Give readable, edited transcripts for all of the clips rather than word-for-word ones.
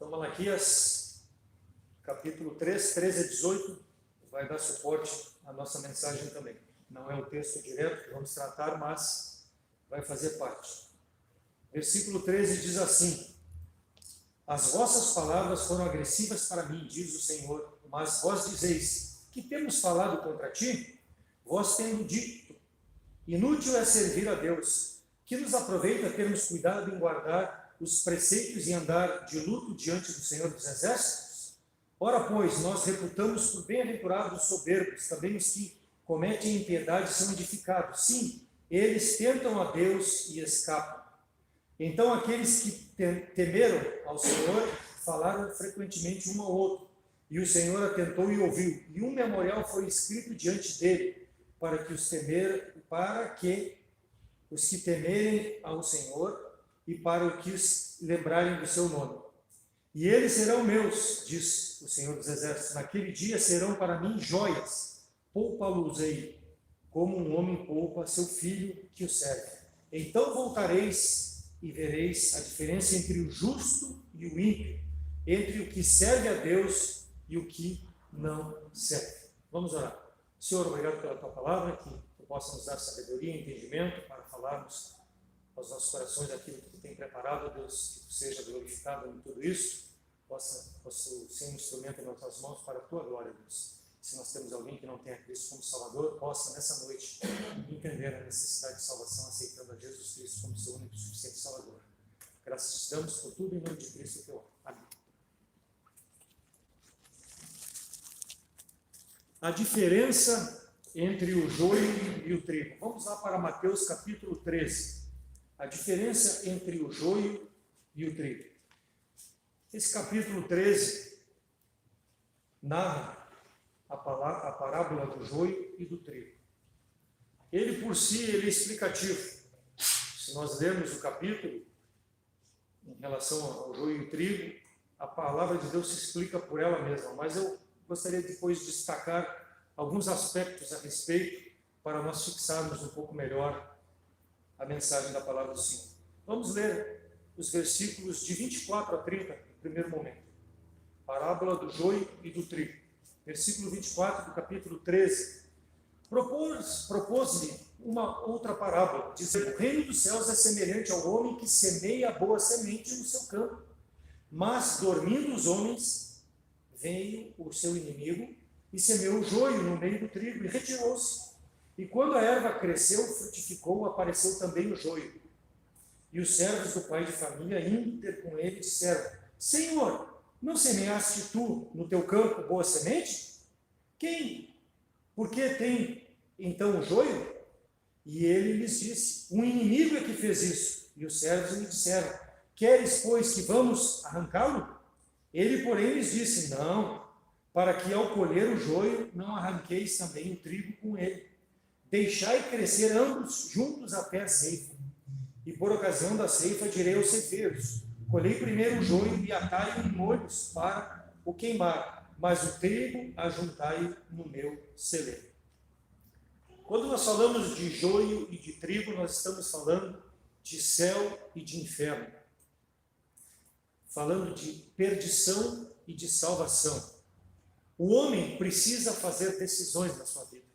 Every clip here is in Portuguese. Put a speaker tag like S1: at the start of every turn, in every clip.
S1: Então, Malaquias, capítulo 3, 13 a 18, vai dar suporte à nossa mensagem também. Não é o texto direto que vamos tratar, mas vai fazer parte. Versículo 13 diz assim: As vossas palavras foram agressivas para mim, diz o Senhor, mas vós dizeis, que temos falado contra ti? Vós tendo dito, inútil é servir a Deus, que nos aproveita termos cuidado em guardar os preceitos e andar de luto diante do Senhor dos Exércitos? Ora, pois, nós reputamos por bem-aventurados os soberbos, também os que cometem impiedade são edificados. Sim, eles tentam a Deus e escapam. Então, aqueles que temeram ao Senhor falaram frequentemente um ao outro, e o Senhor atentou e ouviu, e um memorial foi escrito diante dele, para que os que temerem ao Senhor e para que os lembrarem do seu nome. E eles serão meus, diz o Senhor dos Exércitos, naquele dia serão para mim joias, poupa-los-ei, como um homem poupa seu filho que o serve. Então voltareis e vereis a diferença entre o justo e o ímpio, entre o que serve a Deus e o que não serve. Vamos orar. Senhor, obrigado pela tua palavra, que tu possa nos dar sabedoria e entendimento para falarmos aos nossos corações aquilo que tu tem preparado, Deus, que tu seja glorificado em tudo isso, possa ser um instrumento em nossas mãos para a tua glória, Deus. Se nós temos alguém que não tenha Cristo como Salvador, possa nessa noite entender a necessidade de salvação, aceitando a Jesus Cristo como seu único e suficiente Salvador. Graças te damos por tudo em nome de Cristo teu. Amém. A diferença entre o joio e o trigo. Vamos lá para Mateus capítulo 13. A diferença entre o joio e o trigo. Esse capítulo 13 narra a parábola do joio e do trigo. Ele por si é explicativo. Se nós lermos o capítulo em relação ao joio e trigo, a palavra de Deus se explica por ela mesma, mas eu gostaria depois de destacar alguns aspectos a respeito para nós fixarmos um pouco melhor a mensagem da palavra do Senhor. Vamos ler os versículos de 24 a 30 no primeiro momento. Parábola do joio e do trigo. Versículo 24 do capítulo 13. Propôs-lhe uma outra parábola, dizendo: O reino dos céus é semelhante ao homem que semeia a boa semente no seu campo. Mas, dormindo os homens, veio o seu inimigo e semeou o joio no meio do trigo e retirou-se. E quando a erva cresceu, frutificou, apareceu também o joio. E os servos do pai de família, indo ter com ele, disseram: Senhor, não semeaste tu no teu campo boa semente? Quem? Por que tem então o joio? E ele lhes disse: Um inimigo é que fez isso. E os servos lhe disseram: Queres, pois, que vamos arrancá-lo? Ele, porém, lhes disse: Não, para que ao colher o joio não arranqueis também o trigo com ele. Deixai crescer ambos juntos até a ceifa. E por ocasião da ceifa direi aos ceifeiros: Colhei primeiro o joio e atai-o em molhos para o queimar, mas o trigo ajuntai no meu celeiro. Quando nós falamos de joio e de trigo, nós estamos falando de céu e de inferno. Falando de perdição e de salvação. O homem precisa fazer decisões na sua vida,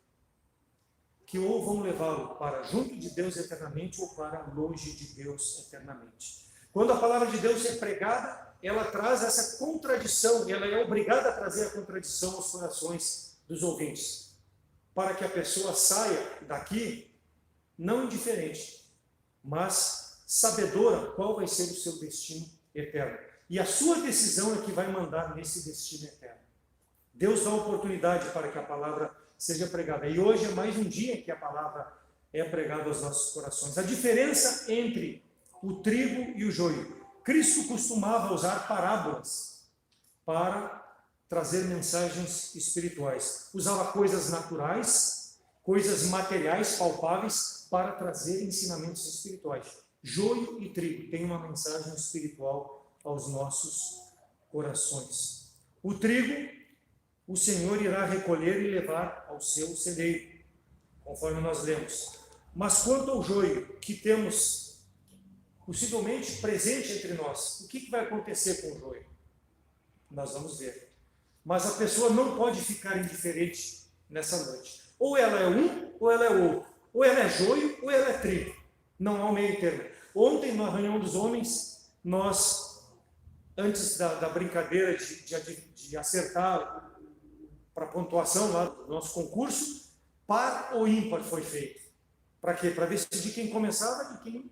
S1: que ou vão levá-lo para junto de Deus eternamente ou para longe de Deus eternamente. Quando a palavra de Deus é pregada, ela traz essa contradição, ela é obrigada a trazer a contradição aos corações dos ouvintes, para que a pessoa saia daqui não indiferente, mas sabedora qual vai ser o seu destino eterno. E a sua decisão é que vai mandar nesse destino eterno. Deus dá oportunidade para que a palavra seja pregada. E hoje é mais um dia que a palavra é pregada aos nossos corações. A diferença entre o trigo e o joio. Cristo costumava usar parábolas para trazer mensagens espirituais. Usava coisas naturais, coisas materiais, palpáveis, para trazer ensinamentos espirituais. Joio e trigo têm uma mensagem espiritual aos nossos corações. O trigo, o Senhor irá recolher e levar ao seu celeiro, conforme nós lemos. Mas quanto ao joio, que temos possivelmente presente entre nós, o que vai acontecer com o joio? Nós vamos ver. Mas a pessoa não pode ficar indiferente nessa noite. Ou ela é um, ou ela é outro. Ou ela é joio, ou ela é trigo. Não há um meio termo. Ontem, na reunião dos homens, nós, antes da brincadeira de acertar para a pontuação lá do nosso concurso, par ou ímpar foi feito. Para quê? Para decidir quem começava e quem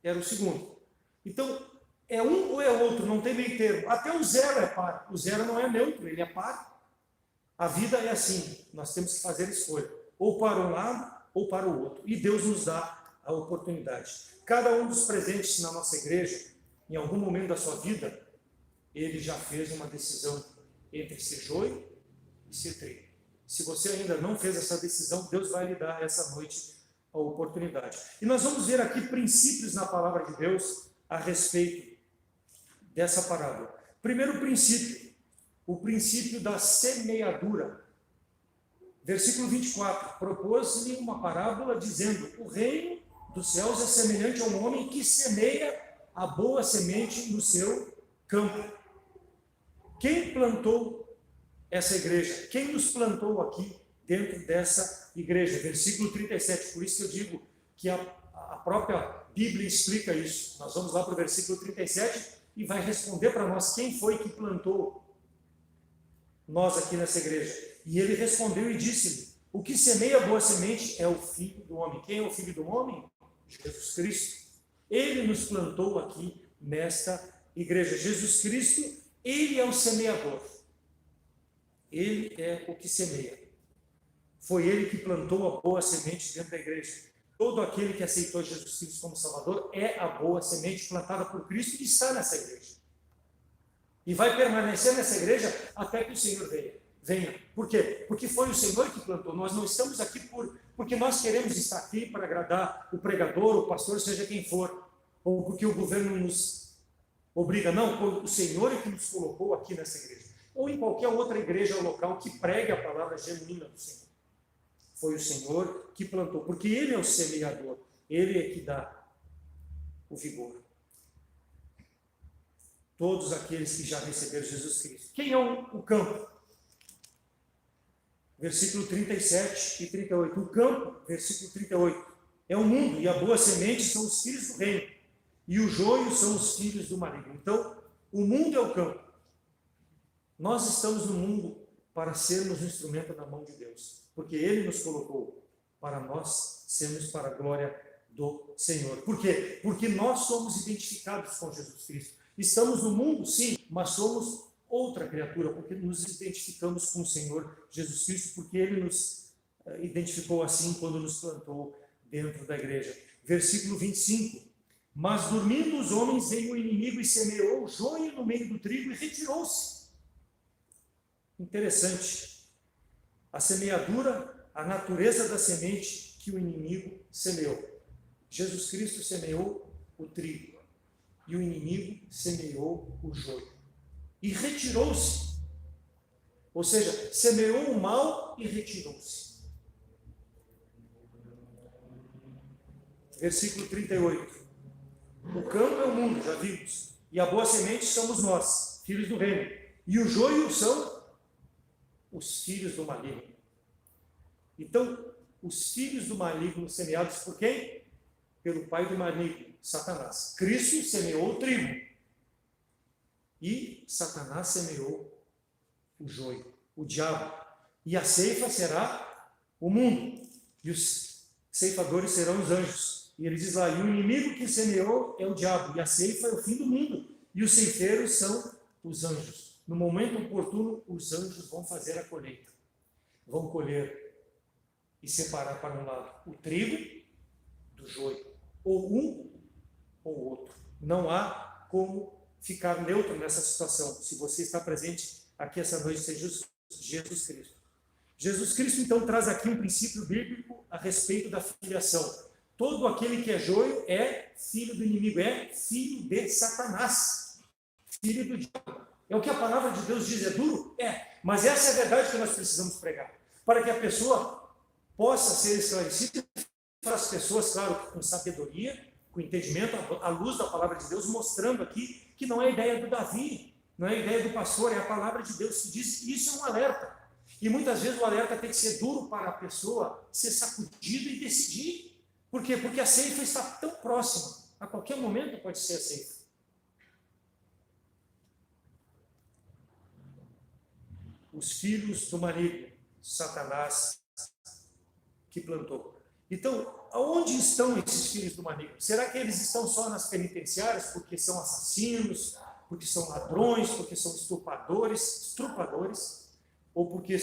S1: era o segundo. Então, é um ou é outro, não tem meio termo. Até o zero é par. O zero não é neutro, ele é par. A vida é assim, nós temos que fazer escolha. Ou para um lado, ou para o outro. E Deus nos dá a oportunidade. Cada um dos presentes na nossa igreja, em algum momento da sua vida, ele já fez uma decisão entre ser joio e ser trigo. Se você ainda não fez essa decisão, Deus vai lhe dar essa noite a oportunidade. E nós vamos ver aqui princípios na palavra de Deus a respeito dessa parábola. Primeiro princípio, o princípio da semeadura. Versículo 24, propôs-lhe uma parábola dizendo: o reino dos céus é semelhante a um homem que semeia a boa semente no seu campo. Quem plantou essa igreja? Quem nos plantou aqui dentro dessa igreja? Versículo 37, por isso que eu digo que a própria Bíblia explica isso. Nós vamos lá para o versículo 37 e vai responder para nós quem foi que plantou nós aqui nessa igreja. E ele respondeu e disse-lhe: o que semeia a boa semente é o Filho do Homem. Quem é o Filho do Homem? Jesus Cristo. Ele nos plantou aqui nesta igreja. Jesus Cristo, ele é o semeador. Ele é o que semeia. Foi ele que plantou a boa semente dentro da igreja. Todo aquele que aceitou Jesus Cristo como Salvador é a boa semente plantada por Cristo e está nessa igreja. E vai permanecer nessa igreja até que o Senhor venha. Por quê? Porque foi o Senhor que plantou. Nós não estamos aqui porque nós queremos estar aqui para agradar o pregador, o pastor, seja quem for, ou porque o governo nos obriga. Não, o Senhor é que nos colocou aqui nessa igreja. Ou em qualquer outra igreja ou local que pregue a palavra genuína do Senhor. Foi o Senhor que plantou, porque Ele é o semeador. Ele é que dá o vigor. Todos aqueles que já receberam Jesus Cristo. Quem é o campo? Versículo 37 e 38. O campo, versículo 38, é o mundo, e a boa semente são os filhos do reino, e o joio são os filhos do maligno. Então, o mundo é o campo. Nós estamos no mundo para sermos um instrumento na mão de Deus, porque Ele nos colocou para nós sermos para a glória do Senhor. Por quê? Porque nós somos identificados com Jesus Cristo. Estamos no mundo, sim, mas somos outra criatura, porque nos identificamos com o Senhor Jesus Cristo, porque Ele nos identificou assim quando nos plantou dentro da igreja. Versículo 25. Mas dormindo os homens, veio o inimigo e semeou o joio no meio do trigo e retirou-se. Interessante. A semeadura, a natureza da semente que o inimigo semeou. Jesus Cristo semeou o trigo e o inimigo semeou o joio. E retirou-se. Ou seja, semeou o mal e retirou-se. Versículo 38. O campo é o mundo, já vimos. E a boa semente somos nós, filhos do reino. E o joio são os filhos do maligno. Então, os filhos do maligno semeados por quem? Pelo pai do maligno, Satanás. Cristo semeou o trigo. E Satanás semeou o joio, o diabo. E a ceifa será o mundo. E os ceifadores serão os anjos. E ele diz lá, e o inimigo que semeou é o diabo. E a ceifa é o fim do mundo. E os ceifeiros são os anjos. No momento oportuno, os anjos vão fazer a colheita. Vão colher e separar para um lado o trigo do joio. Ou um ou outro. Não há como ficar neutro nessa situação. Se você está presente aqui essa noite, seja Jesus Cristo. Jesus Cristo, então, traz aqui um princípio bíblico a respeito da filiação. Todo aquele que é joio é filho do inimigo, é filho de Satanás, filho do diabo. É o que a palavra de Deus diz, é duro? É, mas essa é a verdade que nós precisamos pregar, para que a pessoa possa ser esclarecida, para as pessoas, claro, com sabedoria, com entendimento, à luz da palavra de Deus, mostrando aqui que não é a ideia do Davi, não é a ideia do pastor, é a palavra de Deus que diz, e isso é um alerta. E muitas vezes o alerta tem que ser duro para a pessoa ser sacudida e decidir. Por quê? Porque a ceifa está tão próxima. A qualquer momento pode ser a ceifa. Os filhos do maligno, Satanás, que plantou. Então, aonde estão esses filhos do maligno? Será que eles estão só nas penitenciárias porque são assassinos, porque são ladrões, porque são estrupadores, ou porque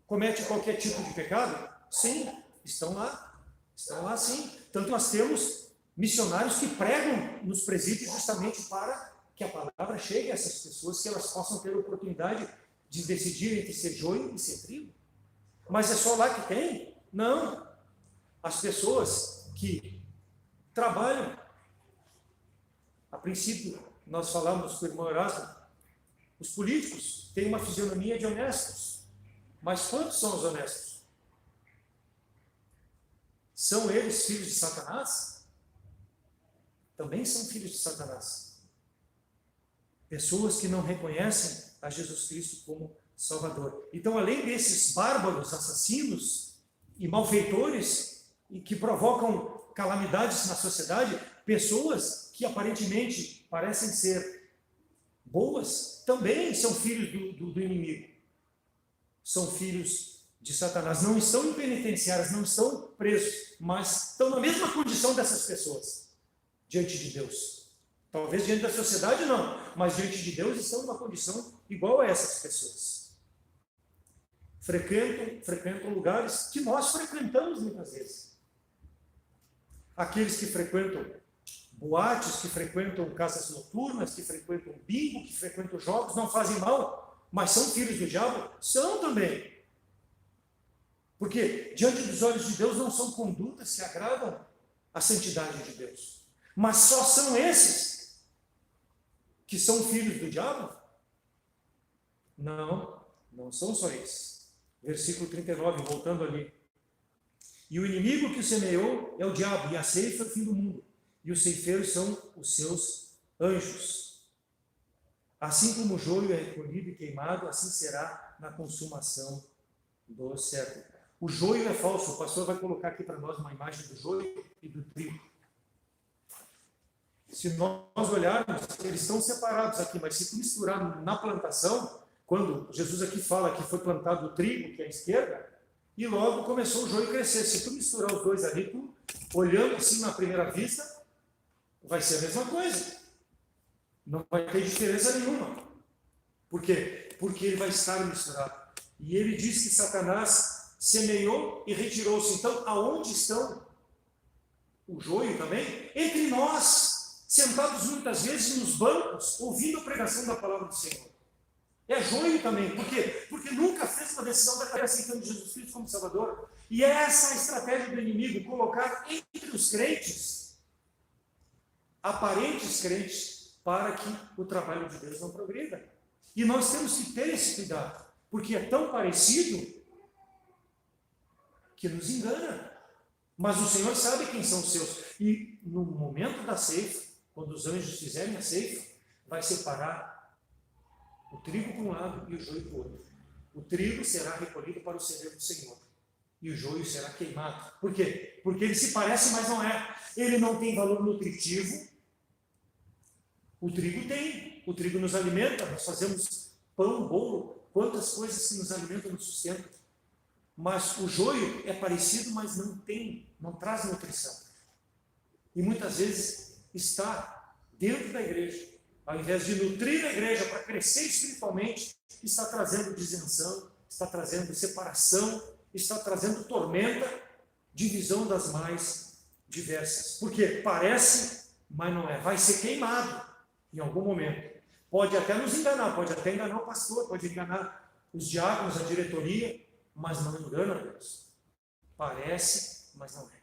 S1: cometem qualquer tipo de pecado? Sim, estão lá sim. Tanto nós temos missionários que pregam nos presídios justamente para que a palavra chegue a essas pessoas, que elas possam ter a oportunidade de decidir entre ser joio e ser trigo. Mas é só lá que tem? Não. As pessoas que trabalham, a princípio, nós falamos com o irmão Erasmo, os políticos têm uma fisionomia de honestos, mas quantos são os honestos? São eles filhos de Satanás? Também são filhos de Satanás. Pessoas que não reconhecem a Jesus Cristo como Salvador. Então, além desses bárbaros, assassinos e malfeitores e que provocam calamidades na sociedade, pessoas que aparentemente parecem ser boas, também são filhos do inimigo. São filhos de Satanás. Não estão em penitenciárias, não estão presos, mas estão na mesma condição dessas pessoas diante de Deus. Talvez diante da sociedade não, mas diante de Deus estão numa condição igual a essas pessoas. Frequentam lugares que nós frequentamos muitas vezes. Aqueles que frequentam boates, que frequentam casas noturnas, que frequentam bingo, que frequentam jogos, não fazem mal, mas são filhos do diabo? São também. Porque diante dos olhos de Deus não são condutas que agradam a santidade de Deus. Mas só são esses que são filhos do diabo? Não, não são só esses. Versículo 39, voltando ali. E o inimigo que o semeou é o diabo, e a ceifa é o fim do mundo. E os ceifeiros são os seus anjos. Assim como o joio é recolhido e queimado, assim será na consumação do século. O joio é falso. O pastor vai colocar aqui para nós uma imagem do joio e do trigo. Se nós olharmos, eles estão separados aqui, mas se tu misturar na plantação, quando Jesus aqui fala que foi plantado o trigo, que é a esquerda, e logo começou o joio a crescer. Se tu misturar os dois ali, tu, olhando assim na primeira vista, vai ser a mesma coisa. Não vai ter diferença nenhuma. Por quê? Porque ele vai estar misturado. E ele diz que Satanás semeou e retirou-se. Então, aonde estão o joio também? Entre nós, sentados muitas vezes nos bancos, ouvindo a pregação da palavra do Senhor. É joio também. Por quê? Porque nunca fez uma decisão de estar aceitando Jesus Cristo como Salvador. E é essa a estratégia do inimigo, colocar entre os crentes, aparentes crentes, para que o trabalho de Deus não progrida. E nós temos que ter esse cuidado, porque é tão parecido que nos engana. Mas o Senhor sabe quem são os seus. E no momento da ceifa, quando os anjos fizerem a ceifa, vai separar o trigo para um lado e o joio para o outro. O trigo será recolhido para o celeiro do Senhor. E o joio será queimado. Por quê? Porque ele se parece, mas não é. Ele não tem valor nutritivo. O trigo tem. O trigo nos alimenta. Nós fazemos pão, bolo, quantas coisas que nos alimentam, nos sustentam. Mas o joio é parecido, mas não traz nutrição. E muitas vezes está dentro da igreja. Ao invés de nutrir a igreja para crescer espiritualmente, está trazendo disenção, está trazendo separação, está trazendo tormenta, divisão das mais diversas. Porque parece, mas não é. Vai ser queimado em algum momento. Pode até nos enganar, pode até enganar o pastor, pode enganar os diáconos, a diretoria, mas não engana Deus. Parece, mas não é.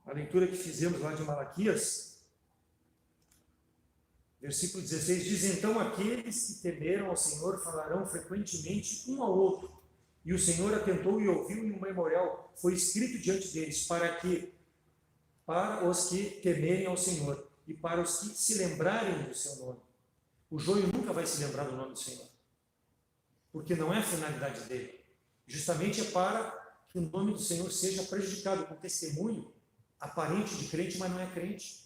S1: A leitura que fizemos lá de Malaquias, versículo 16, diz: então aqueles que temeram ao Senhor falarão frequentemente um ao outro, e o Senhor atentou e ouviu, e um memorial foi escrito diante deles, para que para os que temerem ao Senhor e para os que se lembrarem do seu nome. O joio nunca vai se lembrar do nome do Senhor, porque não é a finalidade dele. Justamente é para que o nome do Senhor seja prejudicado com testemunho aparente de crente, mas não é crente.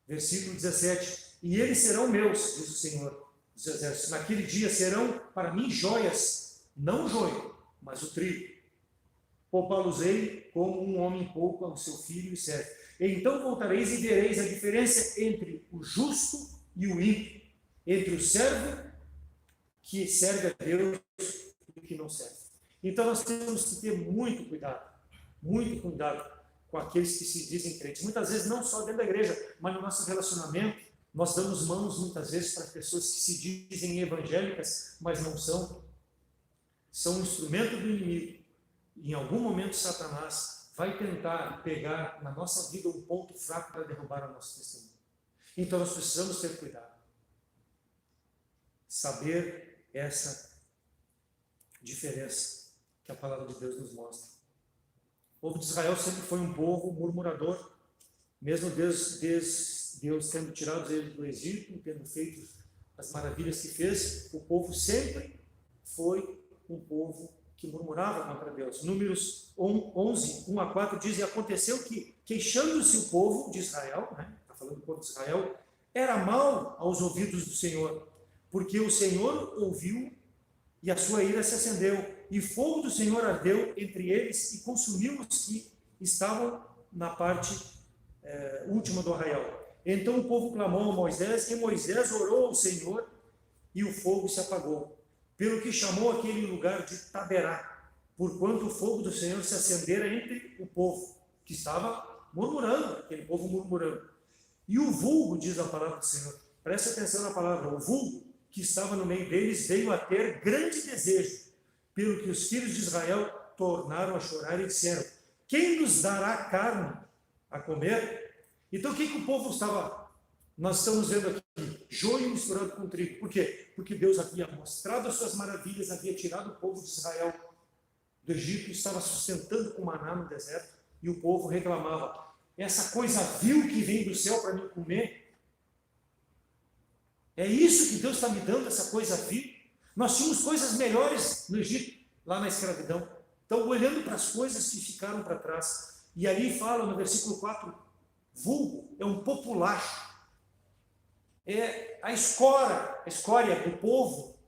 S1: Versículo 17: e eles serão meus, diz o Senhor dos Exércitos. Naquele dia serão para mim joias, não o joio, mas o trigo. Poupá-los-ei como um homem poupa o seu filho e serve. Então voltareis e vereis a diferença entre o justo e o ímpio, entre o servo que serve a Deus e o que não serve. Então nós temos que ter muito cuidado com aqueles que se dizem crentes. Muitas vezes não só dentro da igreja, mas no nosso relacionamento, nós damos mãos muitas vezes para pessoas que se dizem evangélicas, mas não são. São um instrumento do inimigo. Em algum momento Satanás vai tentar pegar na nossa vida um ponto fraco para derrubar o nosso testemunho. Então nós precisamos ter cuidado. Saber essa diferença que a palavra de Deus nos mostra. O povo de Israel sempre foi um povo murmurador, mesmo Deus tendo tirado eles do Egito, tendo feito as maravilhas que fez, o povo sempre foi um povo que murmurava contra Deus. Números 11, 1 a 4 diz: e aconteceu que, queixando-se o povo de Israel, está falando do povo de Israel, era mal aos ouvidos do Senhor, porque o Senhor ouviu e a sua ira se acendeu, e fogo do Senhor ardeu entre eles e consumiu os que estavam na parte última do arraial. Então o povo clamou a Moisés, e Moisés orou ao Senhor, e o fogo se apagou, pelo que chamou aquele lugar de Taberá, porquanto o fogo do Senhor se acendera entre o povo, que estava murmurando, aquele povo murmurando. E o vulgo, diz a palavra do Senhor, preste atenção na palavra, o vulgo que estava no meio deles veio a ter grande desejo, pelo que os filhos de Israel tornaram a chorar e disseram: quem nos dará carne a comer? Então o que o povo estava... Nós estamos vendo aqui, joio misturado com trigo. Por quê? Porque Deus havia mostrado as suas maravilhas, havia tirado o povo de Israel do Egito, estava sustentando com maná no deserto, e o povo reclamava: essa coisa vil que vem do céu para mim comer, é isso que Deus está me dando, essa coisa vil? Nós tínhamos coisas melhores no Egito, lá na escravidão. Então, olhando para as coisas que ficaram para trás, e ali fala no versículo 4, vulgo é um populacho, é a escória do povo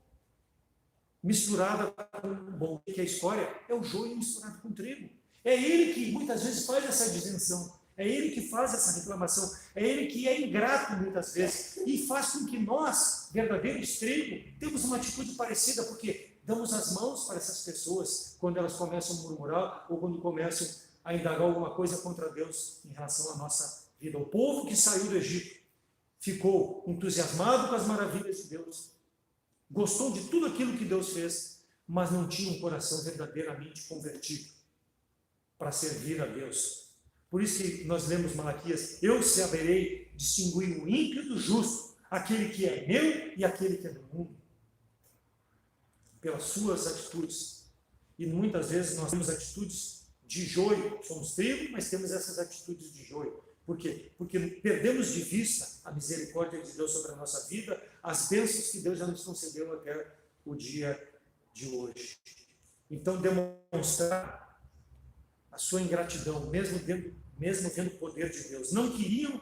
S1: misturada com o bom. O que é a escória? É o joio misturado com trigo. É ele que muitas vezes faz essa disenção, é ele que faz essa reclamação, é ele que é ingrato muitas vezes e faz com que nós, verdadeiros trigo, temos uma atitude parecida, porque damos as mãos para essas pessoas quando elas começam a murmurar ou quando começam a indagar alguma coisa contra Deus em relação à nossa vida. O povo que saiu do Egito ficou entusiasmado com as maravilhas de Deus, gostou de tudo aquilo que Deus fez, mas não tinha um coração verdadeiramente convertido para servir a Deus. Por isso que nós lemos Malaquias: eu saberei distinguir o ímpio do justo, aquele que é meu e aquele que é do mundo, pelas suas atitudes. E muitas vezes nós temos atitudes de joio, somos trigo, mas temos essas atitudes de joio. Por quê? Porque perdemos de vista a misericórdia de Deus sobre a nossa vida, as bênçãos que Deus já nos concedeu até o dia de hoje. Então, demonstrar a sua ingratidão, mesmo vendo o poder de Deus. Não queriam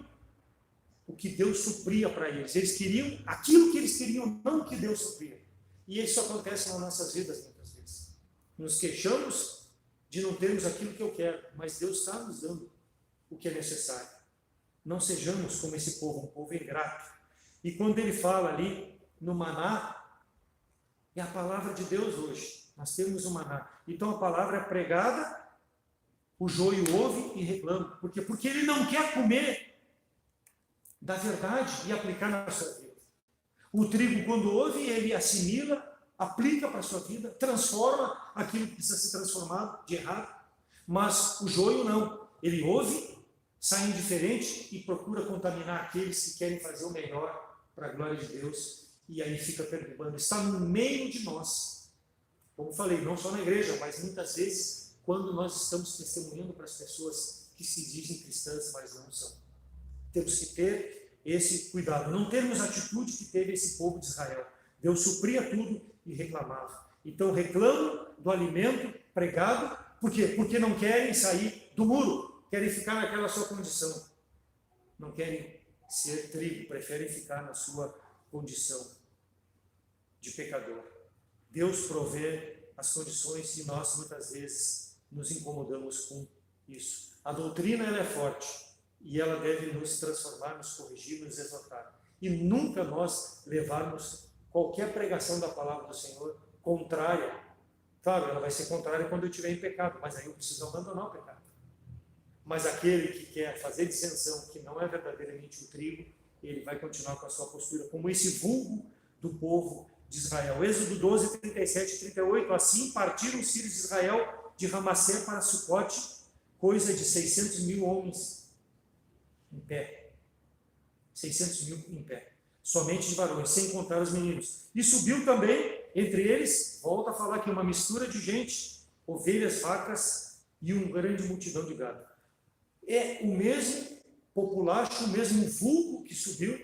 S1: o que Deus supria para eles. Eles queriam aquilo que eles queriam, não o que Deus supria. E isso acontece nas nossas vidas muitas vezes. Nos queixamos de não termos aquilo que eu quero, mas Deus está nos dando o que é necessário. Não sejamos como esse povo, um povo ingrato. E quando ele fala ali no maná, é a palavra de Deus hoje. Nós temos o maná. Então a palavra é pregada, o joio ouve e reclama. Por quê? Porque ele não quer comer da verdade e aplicar na sua vida. O trigo, quando ouve, ele assimila, aplica para a sua vida, transforma aquilo que precisa ser transformado de errado. Mas o joio não. Ele ouve, sai indiferente e procura contaminar aqueles que querem fazer o melhor para a glória de Deus, e aí fica perturbando. Está no meio de nós. Como falei, não só na igreja, mas muitas vezes quando nós estamos testemunhando para as pessoas que se dizem cristãs, mas não são. Temos que ter esse cuidado, não termos a atitude que teve esse povo de Israel. Deus supria tudo e reclamava. Então reclamam do alimento pregado, por quê? Porque não querem sair do muro, querem ficar naquela sua condição. Não querem ser trigo, preferem ficar na sua condição de pecador. Deus provê as condições e nós muitas vezes nos incomodamos com isso. A doutrina ela é forte e ela deve nos transformar, nos corrigir, nos exortar. E nunca nós levarmos qualquer pregação da palavra do Senhor contrária. Claro, ela vai ser contrária quando eu estiver em pecado, mas aí eu preciso abandonar o pecado. Mas aquele que quer fazer dissensão, que não é verdadeiramente o trigo, ele vai continuar com a sua postura, como esse vulgo do povo de Israel. Êxodo 12, 37 e 38. Assim partiram os filhos de Israel de Ramassé para Sucote, coisa de 600.000 homens em pé. 600.000 em pé. Somente de varões, sem contar os meninos. E subiu também, entre eles, volta a falar que uma mistura de gente, ovelhas, vacas e uma grande multidão de gado. É o mesmo populacho, o mesmo vulgo que subiu.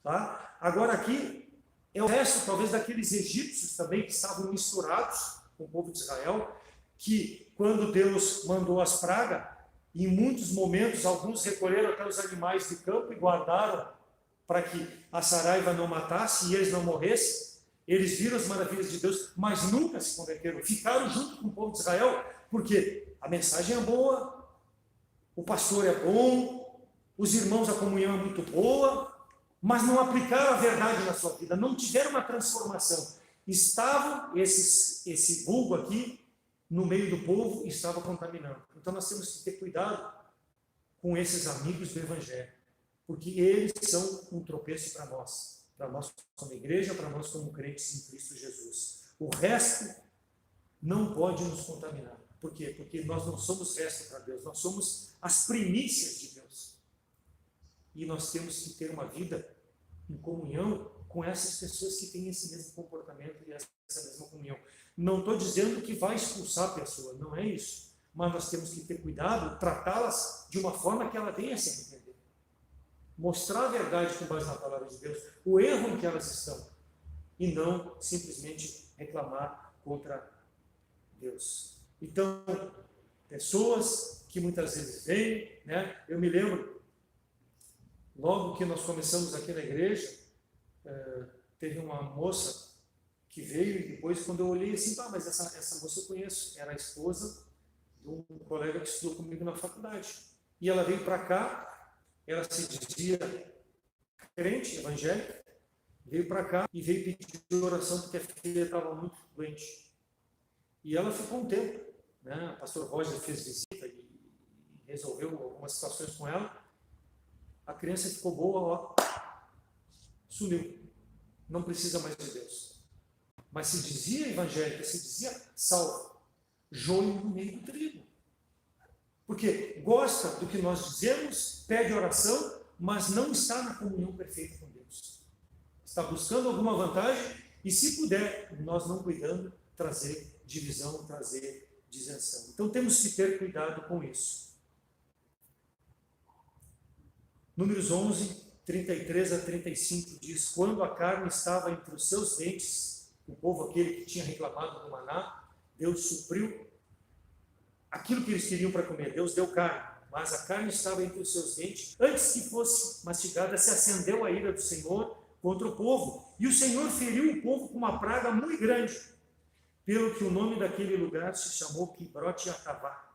S1: Tá? Agora aqui é o resto, talvez, daqueles egípcios também que estavam misturados com o povo de Israel, que quando Deus mandou as pragas, em muitos momentos, alguns recolheram até os animais de campo e guardaram para que a saraiva não matasse e eles não morressem. Eles viram as maravilhas de Deus, mas nunca se converteram. Ficaram junto com o povo de Israel, porque a mensagem é boa, o pastor é bom, os irmãos, a comunhão é muito boa, mas não aplicaram a verdade na sua vida, não tiveram uma transformação. Estavam, esse vulgo aqui, no meio do povo, e estava contaminando. Então nós temos que ter cuidado com esses amigos do Evangelho, porque eles são um tropeço para nós como igreja, para nós como crentes em Cristo Jesus. O resto não pode nos contaminar. Por quê? Porque nós não somos resto para Deus, nós somos as primícias de Deus. E nós temos que ter uma vida em comunhão com essas pessoas que têm esse mesmo comportamento e essa mesma comunhão. Não estou dizendo que vai expulsar a pessoa, não é isso. Mas nós temos que ter cuidado, tratá-las de uma forma que ela venha a se arrepender. Mostrar a verdade com base na palavra de Deus, o erro em que elas estão, e não simplesmente reclamar contra Deus. Então, pessoas que muitas vezes vêm, né? Eu me lembro, logo que nós começamos aqui na igreja, teve uma moça que veio e depois, quando eu olhei assim, mas essa moça eu conheço, era a esposa de um colega que estudou comigo na faculdade. E ela veio para cá, ela se dizia crente, evangélica, veio para cá e veio pedir oração porque a filha estava muito doente. E ela ficou um tempo, né? O pastor Roger fez visita e resolveu algumas situações com ela. A criança ficou boa, sumiu. Não precisa mais de Deus. Mas se dizia evangélica, se dizia salvo, joio no meio do trigo. Porque gosta do que nós dizemos, pede oração, mas não está na comunhão perfeita com Deus. Está buscando alguma vantagem e, se puder, nós não cuidando, trazer divisão, trazer dissensão. Então temos que ter cuidado com isso. Números 11, 33 a 35 diz: quando a carne estava entre os seus dentes, o povo aquele que tinha reclamado do maná, Deus supriu aquilo que eles queriam para comer. Deus deu carne, mas a carne estava entre os seus dentes. Antes que fosse mastigada, se acendeu a ira do Senhor contra o povo. E o Senhor feriu o povo com uma praga muito grande, pelo que o nome daquele lugar se chamou Quibrote Atavá,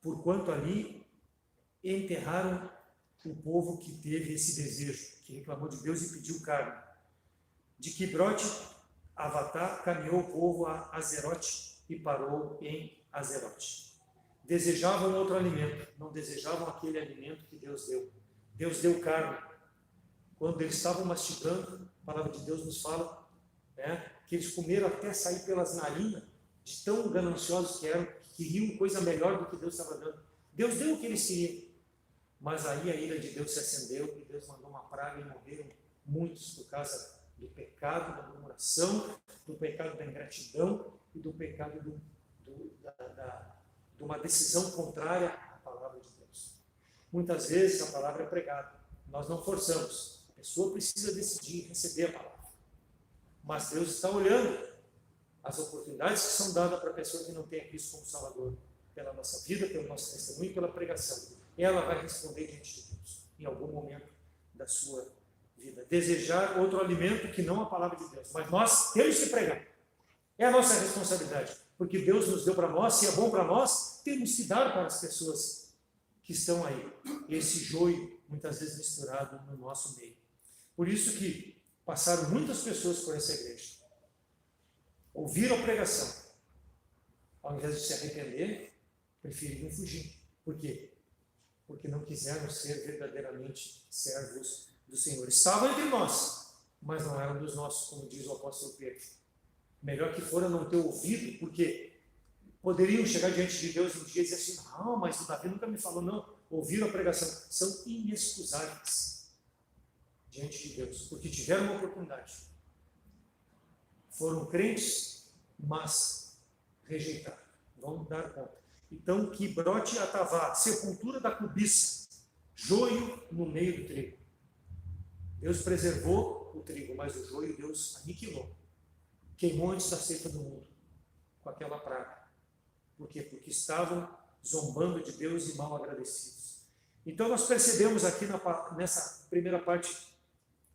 S1: porquanto ali enterraram o povo que teve esse desejo, que reclamou de Deus e pediu carne. De Quibrote Avatá caminhou o povo a Azerote e parou em Azerote. Desejavam outro alimento, não desejavam aquele alimento que Deus deu. Deus deu carne. Quando eles estavam mastigando, a palavra de Deus nos fala, né, que eles comeram até sair pelas narinas, de tão gananciosos que eram, que queriam coisa melhor do que Deus estava dando. Deus deu o que eles queriam, mas aí a ira de Deus se acendeu e Deus mandou uma praga e morreram muitos por causa do pecado, da murmuração, do pecado da ingratidão e do pecado de uma decisão contrária palavra de Deus. Muitas vezes a palavra é pregada, nós não forçamos, a pessoa precisa decidir receber a palavra. Mas Deus está olhando as oportunidades que são dadas para a pessoa que não tem a Cristo como Salvador, pela nossa vida, pelo nosso testemunho e pela pregação. Ela vai responder diante de Deus, em algum momento da sua vida. Desejar outro alimento que não a palavra de Deus. Mas nós temos que pregar. É a nossa responsabilidade. Porque Deus nos deu para nós, se é bom para nós, temos que dar para as pessoas que estão aí. Esse joio, muitas vezes misturado no nosso meio. Por isso que passaram muitas pessoas por essa igreja. Ouviram a pregação. Ao invés de se arrepender, preferiram fugir. Por quê? Porque não quiseram ser verdadeiramente servos do Senhor. Estavam entre nós, mas não eram dos nossos, como diz o apóstolo Pedro. Melhor que fora não ter ouvido, porque poderiam chegar diante de Deus um dia e dizer assim, não, mas o Davi nunca me falou, não. Ouviram a pregação. São inexcusáveis diante de Deus, porque tiveram uma oportunidade. Foram crentes, mas rejeitaram. Vamos dar conta. Então, que brote a tavá, sepultura da cobiça, joio no meio do trigo. Deus preservou o trigo, mas o joio Deus aniquilou. Queimou antes da ceifa do mundo, com aquela praga. Por quê? Porque estavam zombando de Deus e mal agradecidos. Então, nós percebemos aqui nessa primeira parte,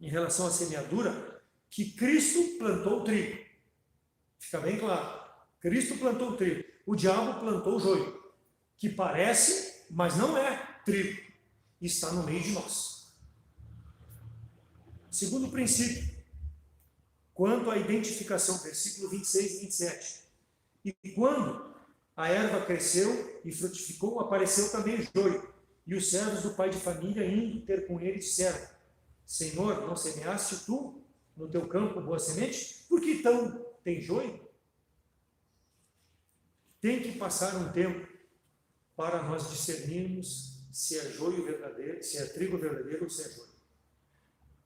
S1: em relação à semeadura, que Cristo plantou o trigo. Fica bem claro. Cristo plantou o trigo. O diabo plantou o joio, que parece, mas não é trigo. Está no meio de nós. Segundo princípio, quanto à identificação, versículo 26 e 27. E quando a erva cresceu e frutificou, apareceu também o joio. E os servos do pai de família, indo ter com ele, disseram, Senhor, não semeaste tu no teu campo boa semente? Por que então tem joio? Tem que passar um tempo para nós discernirmos se é joio verdadeiro, se é trigo verdadeiro ou se é joio.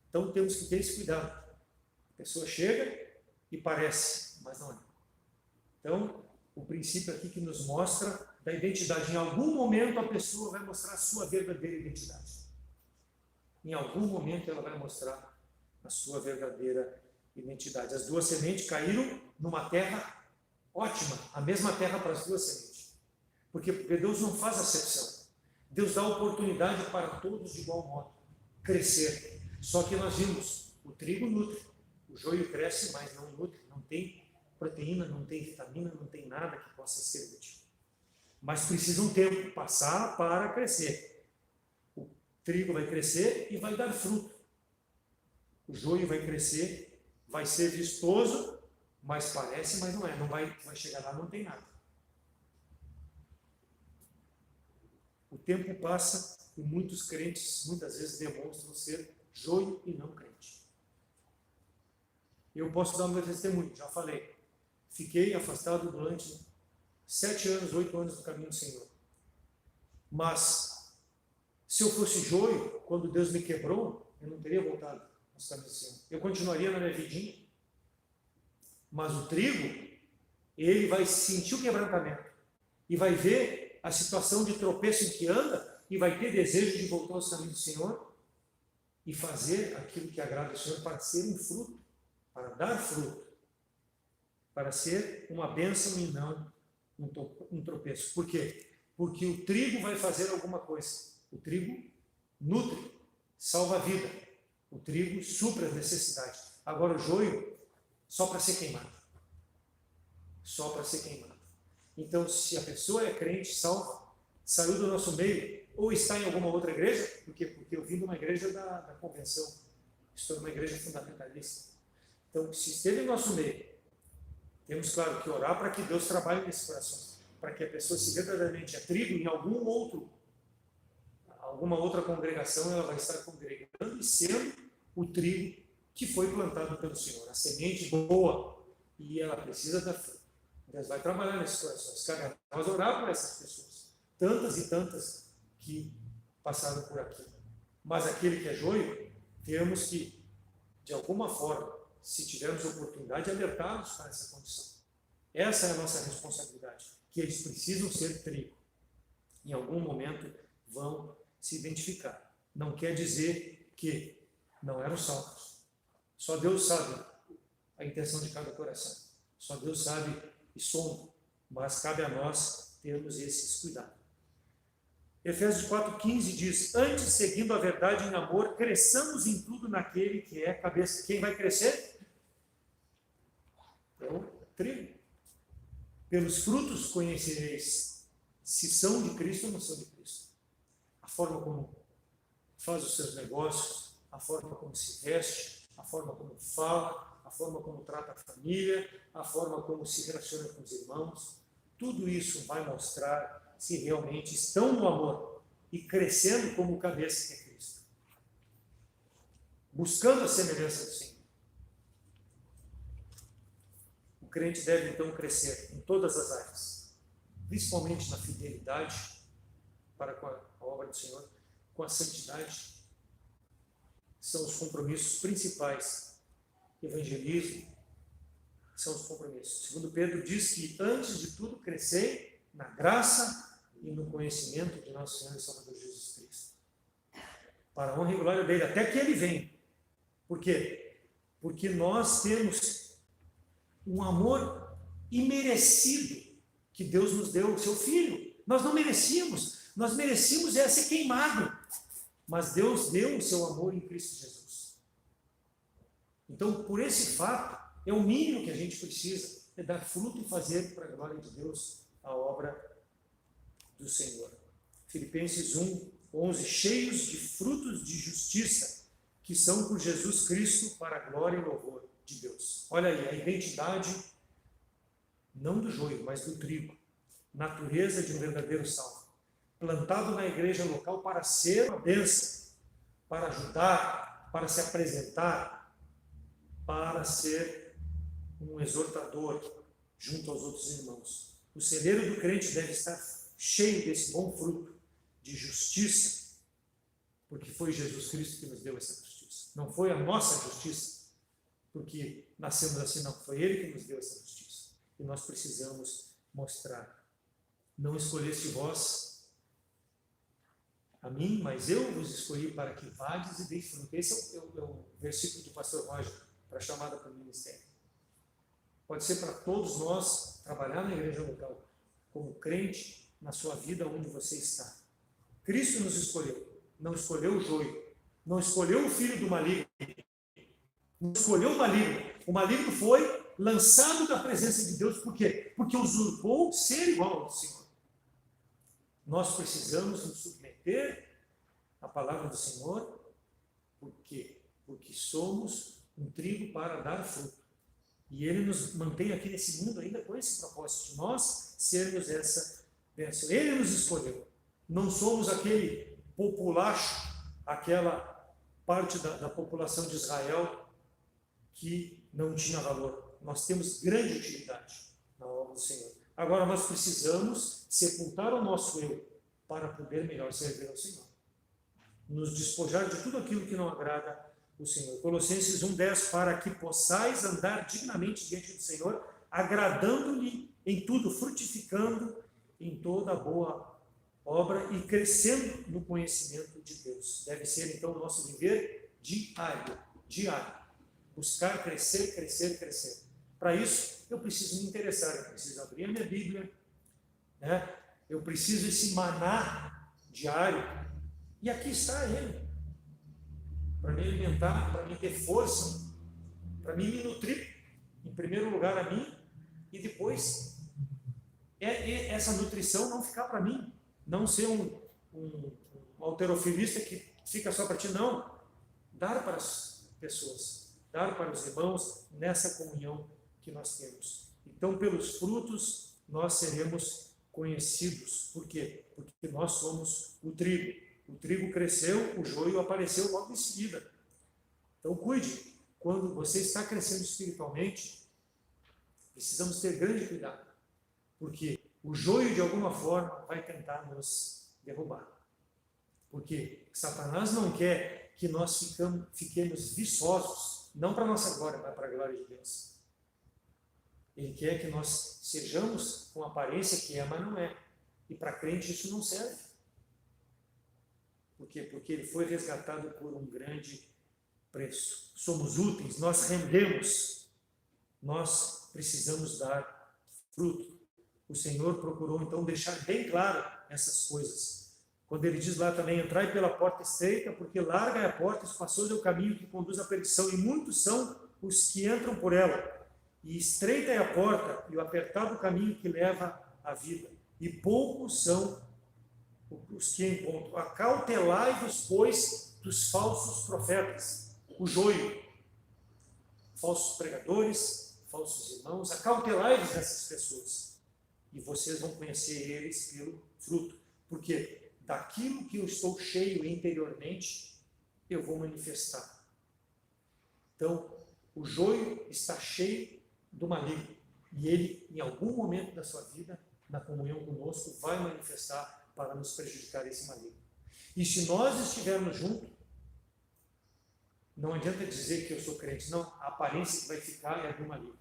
S1: Então temos que ter esse cuidado. A pessoa chega e parece, mas não é. Então, o princípio aqui que nos mostra da identidade. Em algum momento a pessoa vai mostrar a sua verdadeira identidade. Em algum momento ela vai mostrar a sua verdadeira identidade. As duas sementes caíram numa terra ótima, a mesma terra para as duas sementes. Porque Deus não faz acepção. Deus dá oportunidade para todos de igual modo crescer. Só que nós vimos, o trigo nutre, o joio cresce, mas não nutre, não tem proteína, não tem vitamina, não tem nada que possa ser útil. Mas precisa um tempo passar para crescer. O trigo vai crescer e vai dar fruto. O joio vai crescer, vai ser vistoso, mas parece, mas não é. Não vai chegar lá, não tem nada. O tempo passa e muitos crentes, muitas vezes, demonstram ser joio e não crente. Eu posso dar o meu testemunho, já falei. Fiquei afastado durante 7 anos, 8 anos do caminho do Senhor. Mas, se eu fosse joio, quando Deus me quebrou, eu não teria voltado aos caminhos do Senhor. Eu continuaria na minha vidinha. Mas o trigo, ele vai sentir o quebrantamento e vai ver a situação de tropeço em que anda e vai ter desejo de voltar aos caminhos do Senhor e fazer aquilo que agrada ao Senhor para ser um fruto, para dar fruto, para ser uma bênção e não um tropeço. Por quê? Porque o trigo vai fazer alguma coisa. O trigo nutre, salva a vida. O trigo supre as necessidades. Agora o joio, só para ser queimado. Só para ser queimado. Então, se a pessoa é crente, salva, saiu do nosso meio, ou está em alguma outra igreja, porque eu vim de uma igreja da convenção, estou numa igreja fundamentalista. Então, se esteve em nosso meio, temos, claro, que orar para que Deus trabalhe nesse coração, para que a pessoa, se verdadeiramente é trigo, em alguma outra congregação, ela vai estar congregando e sendo o trigo que foi plantado pelo Senhor, a semente boa, e ela precisa dar fruto. Deus vai trabalhar nesses corações. Cabe a nós orar por essas pessoas, tantas e tantas que passaram por aqui. Mas aquele que é joio, temos que, de alguma forma, se tivermos oportunidade, alertá-los para essa condição. Essa é a nossa responsabilidade, que eles precisam ser trigo. em algum momento vão se identificar. Não quer dizer que não eram salvos. Só Deus sabe a intenção de cada coração. Só Deus sabe e sonda, mas cabe a nós termos esses cuidados. Efésios 4,15 diz: antes, seguindo a verdade em amor, cresçamos em tudo naquele que é a cabeça. Quem vai crescer? É o trigo. Pelos frutos conhecereis se são de Cristo ou não são de Cristo. A forma como faz os seus negócios, a forma como se veste, a forma como fala, a forma como trata a família, a forma como se relaciona com os irmãos, tudo isso vai mostrar se realmente estão no amor e crescendo como cabeça que é Cristo. Buscando a semelhança do Senhor. O crente deve então crescer em todas as áreas, principalmente na fidelidade para com a obra do Senhor, com a santidade, são os compromissos principais. Evangelismo são os compromissos. Segundo Pedro diz que, antes de tudo, crescei na graça e no conhecimento de nosso Senhor e Salvador Jesus Cristo. Para a honra e glória dele, até que ele venha. Por quê? Porque nós temos um amor imerecido que Deus nos deu, o seu Filho. Nós não merecíamos. Nós merecíamos ser queimado. Mas Deus deu o seu amor em Cristo Jesus. Então, por esse fato, é o mínimo que a gente precisa, é dar fruto e fazer para a glória de Deus a obra do Senhor. Filipenses 1:11, cheios de frutos de justiça, que são por Jesus Cristo para a glória e louvor de Deus. Olha aí, a identidade, não do joio, mas do trigo. Natureza de um verdadeiro salvo. Plantado na igreja local para ser uma bênção, para ajudar, para se apresentar, para ser um exortador junto aos outros irmãos. O celeiro do crente deve estar cheio desse bom fruto de justiça, porque foi Jesus Cristo que nos deu essa justiça. Não foi a nossa justiça, porque nascemos assim, não. Foi Ele que nos deu essa justiça. E nós precisamos mostrar. Não escolheste vós a mim, mas eu vos escolhi para que vades e deis fruto. Esse é o versículo do pastor Roger, para a chamada para o ministério. Pode ser para todos nós trabalhar na igreja local, como crente, na sua vida onde você está. Cristo nos escolheu, não escolheu o joio, não escolheu o filho do maligno, não escolheu o maligno. O maligno foi lançado da presença de Deus, por quê? Porque usurpou ser igual ao Senhor. Nós precisamos nos submeter à palavra do Senhor, por quê? Porque somos um trigo para dar fruto. E Ele nos mantém aqui nesse mundo ainda com esse propósito de nós sermos essa bênção. Ele nos escolheu. Não somos aquele populacho, aquela parte da população de Israel que não tinha valor. Nós temos grande utilidade na obra do Senhor. Agora nós precisamos sepultar o nosso eu para poder melhor servir ao Senhor. Nos despojar de tudo aquilo que não agrada o Senhor. Colossenses 1:10, para que possais andar dignamente diante do Senhor, agradando-lhe em tudo, frutificando em toda boa obra e crescendo no conhecimento de Deus. Deve ser então o nosso viver diário. Buscar crescer, crescer, crescer. Para isso, eu preciso me interessar, eu preciso abrir a minha Bíblia, né? Eu preciso esse maná diário, e aqui está ele, para me alimentar, para me ter força, para me nutrir, em primeiro lugar a mim, e depois essa nutrição não ficar para mim, não ser um halterofilista que fica só para ti, não, dar para as pessoas, dar para os irmãos nessa comunhão que nós temos. Então, pelos frutos, nós seremos conhecidos. Por quê? Porque nós somos o trigo. O trigo cresceu, o joio apareceu logo em seguida. Então, cuide. Quando você está crescendo espiritualmente, precisamos ter grande cuidado. Porque o joio, de alguma forma, vai tentar nos derrubar. Porque Satanás não quer que nós fiquemos viçosos, não para a nossa glória, mas para a glória de Deus. Ele quer que nós sejamos com aparência que é, mas não é. E para crente isso não serve. Por quê? Porque ele foi resgatado por um grande preço. Somos úteis, nós rendemos, nós precisamos dar fruto. O Senhor procurou então deixar bem claro essas coisas. Quando ele diz lá também, entrai pela porta estreita, porque larga é a porta, espaçoso é o caminho que conduz à perdição, e muitos são os que entram por ela. E estreita é a porta, e o apertado caminho que leva à vida. E poucos são os que encontram. Acautelai-vos, pois, dos falsos profetas, o joio, falsos pregadores, falsos irmãos, acautelai-vos dessas pessoas. E vocês vão conhecer eles pelo fruto. Porque daquilo que eu estou cheio interiormente, eu vou manifestar. Então, o joio está cheio do maligno. E ele, em algum momento da sua vida, na comunhão conosco, vai manifestar para nos prejudicar esse maligno. E se nós estivermos juntos, não adianta dizer que eu sou crente, não. A aparência que vai ficar é do maligno.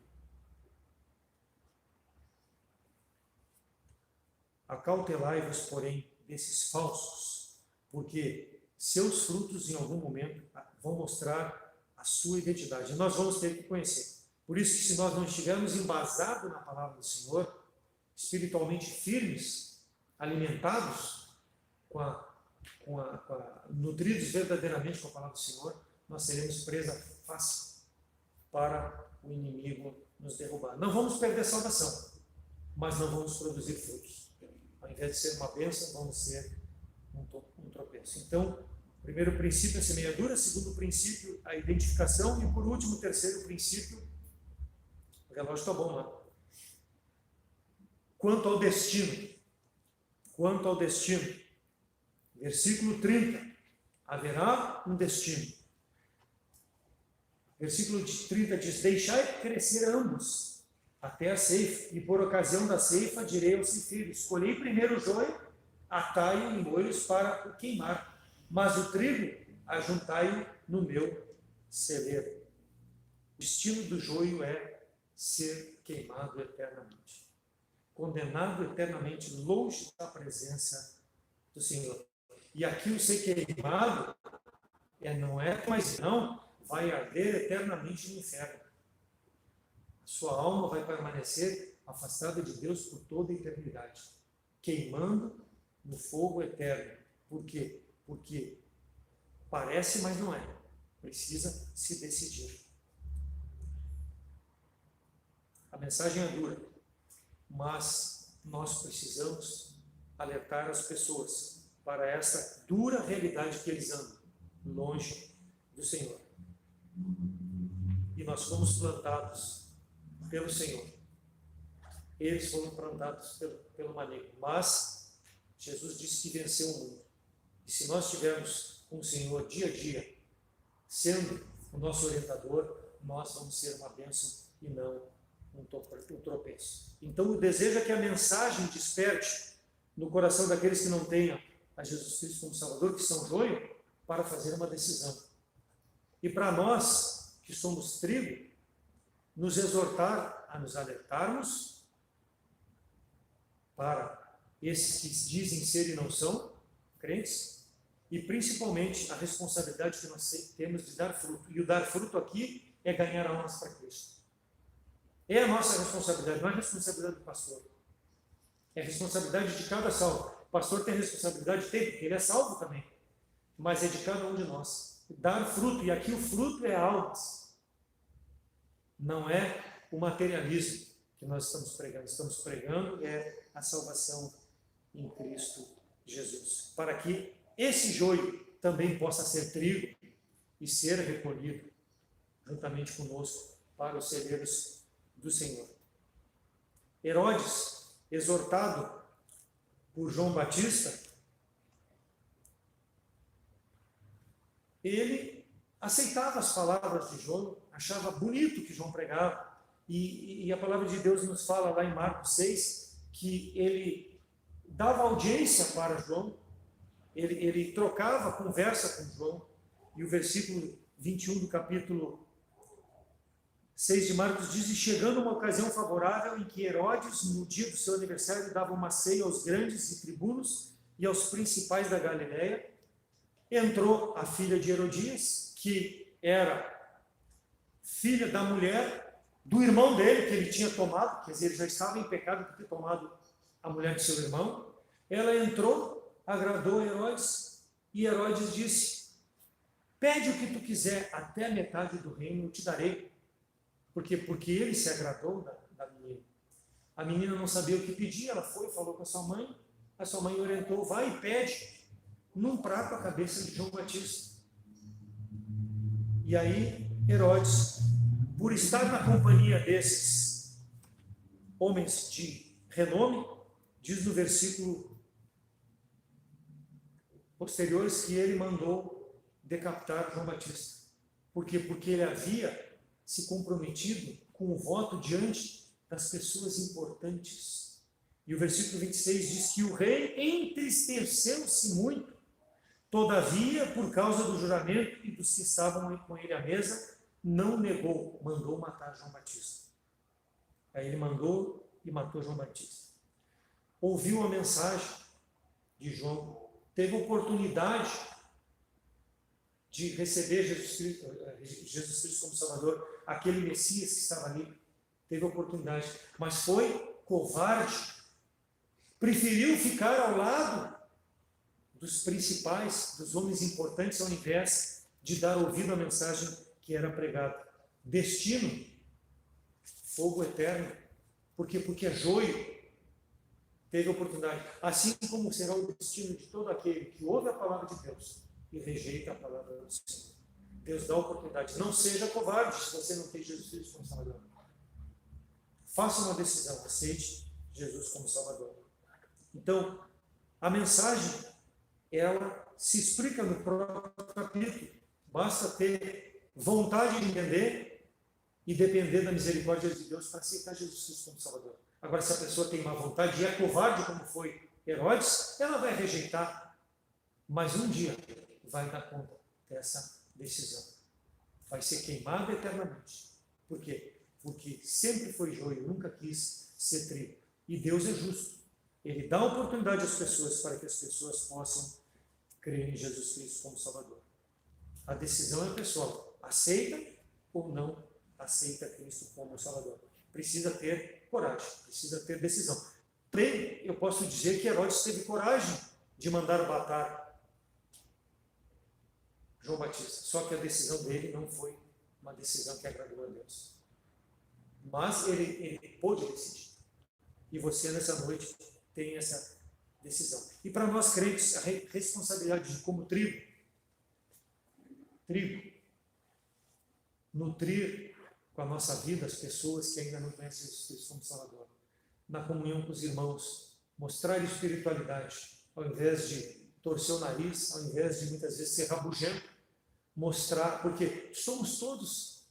S1: Acautelai-vos, porém, desses falsos, porque seus frutos, em algum momento, vão mostrar a sua identidade. Nós vamos ter que conhecer. Por isso que se nós não estivermos embasados na palavra do Senhor, espiritualmente firmes, alimentados, nutridos verdadeiramente com a palavra do Senhor, nós seremos presa fácil para o inimigo nos derrubar. Não vamos perder a salvação, mas não vamos produzir frutos. Ao invés de ser uma bênção, vamos ser um tropeço. Então, o primeiro princípio é a semeadura, segundo princípio, a identificação, e por último, o terceiro princípio, o relógio está bom lá. Quanto ao destino, versículo 30, haverá um destino. Versículo 30 diz, deixai crescer ambos, até a ceifa, e por ocasião da ceifa direi aos ceifeiros, escolhei primeiro o joio, atai-o em molhos para o queimar, mas o trigo ajuntai-o no meu celeiro. O destino do joio é ser queimado eternamente, condenado eternamente, longe da presença do Senhor. E aqui o ser queimado não é mais não, vai arder eternamente no inferno. A sua alma vai permanecer afastada de Deus por toda a eternidade, queimando no fogo eterno. Por quê? Porque parece, mas não é. Precisa se decidir. A mensagem é dura, mas nós precisamos alertar as pessoas para essa dura realidade que eles andam, longe do Senhor. E nós fomos plantados pelo Senhor. Eles foram plantados pelo maligno. Mas Jesus disse que venceu o mundo. E se nós estivermos com o Senhor dia a dia, sendo o nosso orientador, nós vamos ser uma bênção e não um tropeço. Então o desejo é que a mensagem desperte no coração daqueles que não tenham a Jesus Cristo como Salvador, que são joio, para fazer uma decisão. E para nós, que somos trigo, nos exortar a nos alertarmos para esses que dizem ser e não são crentes, e principalmente a responsabilidade que nós temos de dar fruto. E o dar fruto aqui é ganhar almas para Cristo. É a nossa responsabilidade, não é a responsabilidade do pastor. É a responsabilidade de cada salvo. O pastor tem responsabilidade, porque ele é salvo também. Mas é de cada um de nós. Dar fruto, e aqui o fruto é almas. Não é o materialismo que nós estamos pregando. Estamos pregando a salvação em Cristo Jesus. Para que esse joio também possa ser trigo e ser recolhido juntamente conosco para os celeiros do Senhor. Herodes, exortado por João Batista, ele aceitava as palavras de João, achava bonito o que João pregava, e a palavra de Deus nos fala lá em Marcos 6, que ele dava audiência para João, ele trocava conversa com João, e o versículo 21 do capítulo 6 de Marcos diz: e chegando uma ocasião favorável em que Herodes, no dia do seu aniversário, dava uma ceia aos grandes e tribunos e aos principais da Galileia, entrou a filha de Herodias, que era filha da mulher do irmão dele, que ele tinha tomado, quer dizer, ele já estava em pecado por ter tomado a mulher de seu irmão. Ela entrou, agradou a Herodes, e Herodes disse: pede o que tu quiser, até a metade do reino eu te darei. Porque ele se agradou da menina. A menina não sabia o que pedir, ela foi, falou com a sua mãe orientou: vai e pede num prato a cabeça de João Batista. E aí Herodes, por estar na companhia desses homens de renome, diz no versículo posteriores que ele mandou decapitar João Batista. Por quê? Porque ele havia se comprometido com o voto diante das pessoas importantes. E o versículo 26 diz que o rei entristeceu-se muito, todavia, por causa do juramento e dos que estavam com ele à mesa, não negou, mandou matar João Batista. Aí ele mandou e matou João Batista. Ouviu a mensagem de João, teve oportunidade de receber Jesus Cristo como Salvador, aquele Messias que estava ali, teve oportunidade, mas foi covarde, preferiu ficar ao lado dos principais, dos homens importantes, ao invés de dar ouvido à mensagem que era pregada. Destino, fogo eterno, porque é joio, teve oportunidade, assim como será o destino de todo aquele que ouve a palavra de Deus e rejeita a palavra do Senhor. Deus dá oportunidade. Não seja covarde se você não tem Jesus Cristo como Salvador. Faça uma decisão, aceite Jesus como Salvador. Então, a mensagem, ela se explica no próprio capítulo. Basta ter vontade de entender e depender da misericórdia de Deus para aceitar Jesus Cristo como Salvador. Agora, se a pessoa tem má vontade e é covarde, como foi Herodes, ela vai rejeitar. Mas um dia vai dar conta dessa decisão. Vai ser queimada eternamente. Por quê? Porque sempre foi joio, nunca quis ser trigo. E Deus é justo. Ele dá oportunidade às pessoas para que as pessoas possam crer em Jesus Cristo como Salvador. A decisão é pessoal. Aceita ou não aceita Cristo como Salvador. Precisa ter coragem, precisa ter decisão. Eu posso dizer que Herodes teve coragem de mandar matar João Batista. Só que a decisão dele não foi uma decisão que agradou a Deus. Mas ele pôde decidir. E você, nessa noite, tem essa decisão. E para nós crentes, a responsabilidade de como trigo, nutrir com a nossa vida as pessoas que ainda não conhecem Jesus Cristo como Salvador. Na comunhão com os irmãos, mostrar espiritualidade, ao invés de torcer o nariz, ao invés de muitas vezes ser rabugento, mostrar, porque estamos todos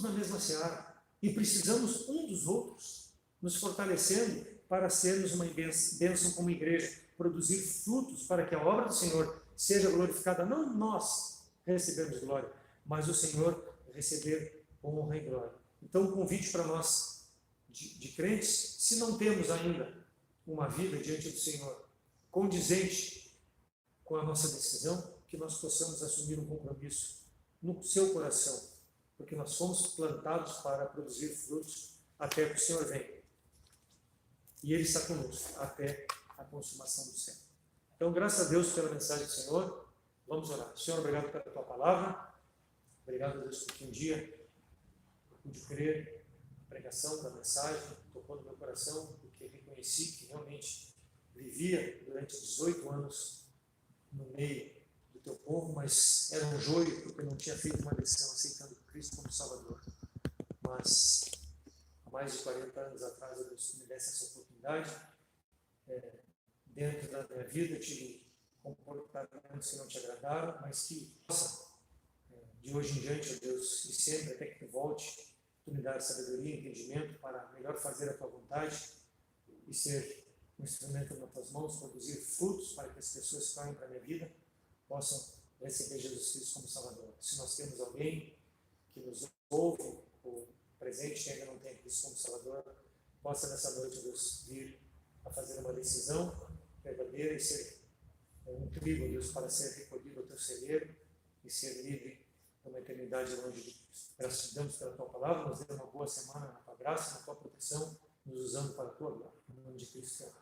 S1: na mesma seara e precisamos um dos outros, nos fortalecendo para sermos uma bênção como igreja, produzir frutos para que a obra do Senhor seja glorificada. Não nós recebemos glória, mas o Senhor receber honra e glória. Então, o convite para nós de crentes, se não temos ainda uma vida diante do Senhor condizente com a nossa decisão, que nós possamos assumir um compromisso no seu coração, porque nós fomos plantados para produzir frutos até que o Senhor venha. E Ele está conosco até a consumação do século. Então, graças a Deus pela mensagem do Senhor, vamos orar. Senhor, obrigado pela Tua palavra, obrigado a Deus porque um dia eu pude crer na pregação da mensagem, tocou no meu coração, porque reconheci que realmente vivia durante 18 anos no meio do Teu povo, mas era um joio porque eu não tinha feito uma decisão aceitando Cristo como Salvador. Mas há mais de 40 anos atrás, Deus me desse essa oportunidade. Dentro da minha vida, eu tive comportamentos que não te agradaram, mas que possa, de hoje em diante, ó Deus, e sempre até que tu volte, tu me dar sabedoria e entendimento para melhor fazer a tua vontade e ser um instrumento nas tuas mãos, produzir frutos para que as pessoas que olhem para a minha vida possam receber Jesus Cristo como Salvador. Se nós temos alguém que nos ouve o presente, que ainda não tem Cristo como Salvador, possa nessa noite, Deus, vir a fazer uma decisão verdadeira e ser um trigo, Deus, para ser recolhido ao teu celeiro e ser livre de uma eternidade longe de Cristo. Graças te damos pela tua palavra, nos dê uma boa semana na tua graça, na tua proteção, nos usando para a tua glória. Em nome de Cristo.